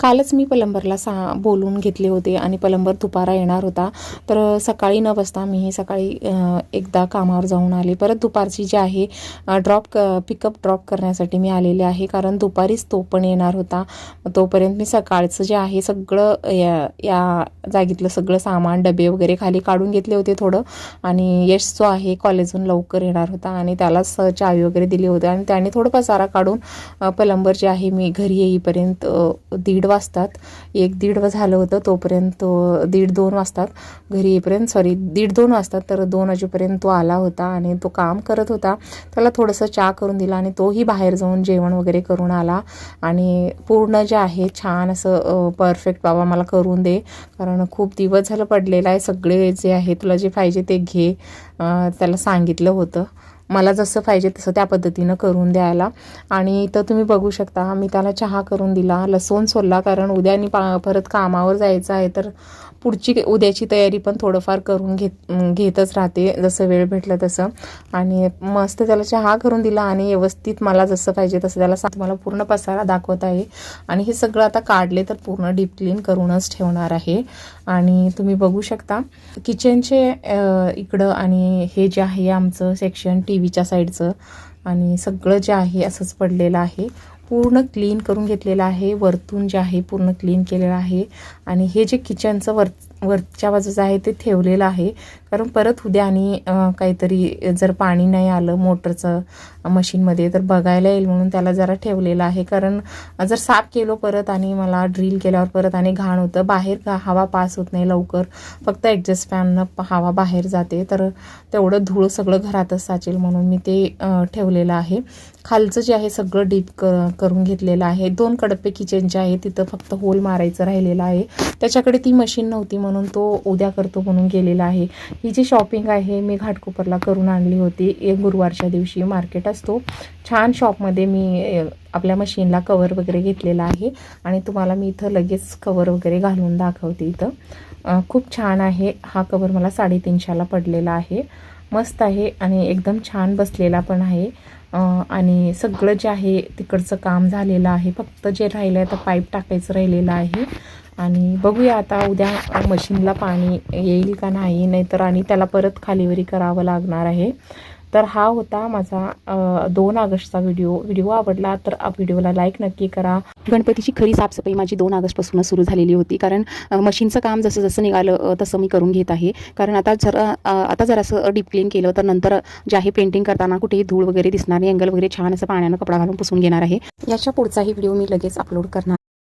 कालच मी प्लंबरला बोलून घेतले होते आणि प्लंबर दुपारा येणार होता. तर सकाळी न बसता मी सकाळी एकदा कामावर जाऊन आले. परत दुपारची जी आहे पिकअप ड्रॉप करण्यासाठी मी आलेले आहे, कारण दुपारीच तो पण येणार होता. तोपर्यंत मी सकाळचं जे आहे सगळं या जागेतलं सगळं सामान डबे वगैरे खाली काढून घेतले होते थोडं. आणि यश जो आहे कॉलेजहून लवकर येणार होता आणि त्यालाच चावी वगैरे दिली होती आणि त्याने थोडं पसारा काढून प्लंबर जे आहे मी घरी येईपर्यंत 1:30 वाजतात. 1-1:30 झालं होतं. तोपर्यंत 1:30-2 वाजतात घरी येईपर्यंत, 1:30-2 वाजतात. तर 2 वाजेपर्यंत तो आला होता आणि तो काम करत होता. त्याला थोडंसं चहा करून दिला आणि तोही बाहेर जाऊन जेवण वगैरे करून आला. आणि पूर्ण जे आहे छान असं परफेक्ट, बाबा मला करून दे, कारण खूप दिवस झालं पडलेलं आहे, सगळे जे आहे तुला जे पाहिजे ते घे, त्याला सांगितलं होतं मला जसं पाहिजे तसं त्या पद्धतीनं करून द्यायला. आणि इथं तुम्ही बघू शकता मी त्याला चहा करून दिला, लसूण सोलला, कारण उद्या आणि परत कामावर जायचं आहे. तर पुढची उद्याची तयारी पण थोडंफार करून घेतच राहते जसं वेळ भेटलं तसं. आणि मस्त त्याला चहा करून दिला आणि व्यवस्थित मला जसं पाहिजे तसं त्याला तुम्हाला पूर्ण पसारा दाखवत आहे. आणि हे सगळं आता काढले तर पूर्ण डीप क्लीन करूनच ठेवणार आहे. आणि तुम्ही बघू शकता किचनचे इकडं, आणि हे जे आहे आमचं सेक्शन टीव्हीच्या साईडचं, आणि सगळं जे आहे असंच पडलेलं आहे. पूर्ण क्लीन करून घेतलेलं आहे, वरतून जे आहे पूर्ण क्लीन केलेलं आहे. आणि हे जे किचनचं वरच्या बाजूचं आहे ते ठेवलेलं आहे, कारण परत उद्या आणि काहीतरी जर पाणी नाही आलं मोटरचं मशीनमध्ये तर बघायला येईल म्हणून त्याला जरा ठेवलेलं आहे. कारण जर साफ केलो परत आणि मला ड्रिल केल्यावर परत आणि घाण होतं, बाहेर हवा पास होत नाही लवकर, फक्त ॲडजस्ट फॅननं हवा बाहेर जाते, तर तेवढं धूळ सगळं घरातच साचेल म्हणून मी ते ठेवलेलं आहे. खालचं जे आहे सगळं डीप करून घेतलेलं आहे. 2 कडप्पे किचनचे आहे, तिथं फक्त होल मारायचं राहिलेलं आहे. त्याच्याकडे ती मशीन नव्हती म्हणून तो उद्या करतो म्हणून गेलेला आहे. ही जी शॉपिंग आहे मी घाटकोपरला करून आणली होती गुरुवारच्या दिवशी. मार्केट असतो छान, शॉपमध्ये मी आपल्या मशीनला कवर वगैरे घेतलेला आहे आणि तुम्हाला मी इथं लगेच कवर वगैरे घालून दाखवते. इथं खूप छान आहे हा कवर, मला 350ला पडलेला आहे. मस्त आहे आणि एकदम छान बसलेला पण आहे. आणि सगळं जे आहे तिकडचं काम झालेलं आहे, फक्त जे राहिलं आहे तर पाईप टाकायचं राहिलेलं आहे. आणि बघूया आता उद्या मशीनला पाणी येईल का नाही, नाहीतर आणि त्याला परत खालीवरी करावं लागणार आहे. तर हा होता माझा 2 ऑगस्टचा व्हिडिओ आवडला तर व्हिडिओला लाईक नक्की करा. गणपतीची खरी साफसफाई माझी 2 ऑगस्टपासूनच सुरू झालेली होती, कारण मशीनचं काम जसं जसं निघालं तसं मी करून घेत आहे. कारण आता जर असं डीप क्लीन केलं तर नंतर जे आहे पेंटिंग करताना कुठेही धूळ वगैरे दिसणार नाही, अँगल वगैरे छान असं पाण्यानं कपडा घालून पुसून घेणार आहे. याच्या पुढचाही व्हिडिओ मी लगेच अपलोड करणार.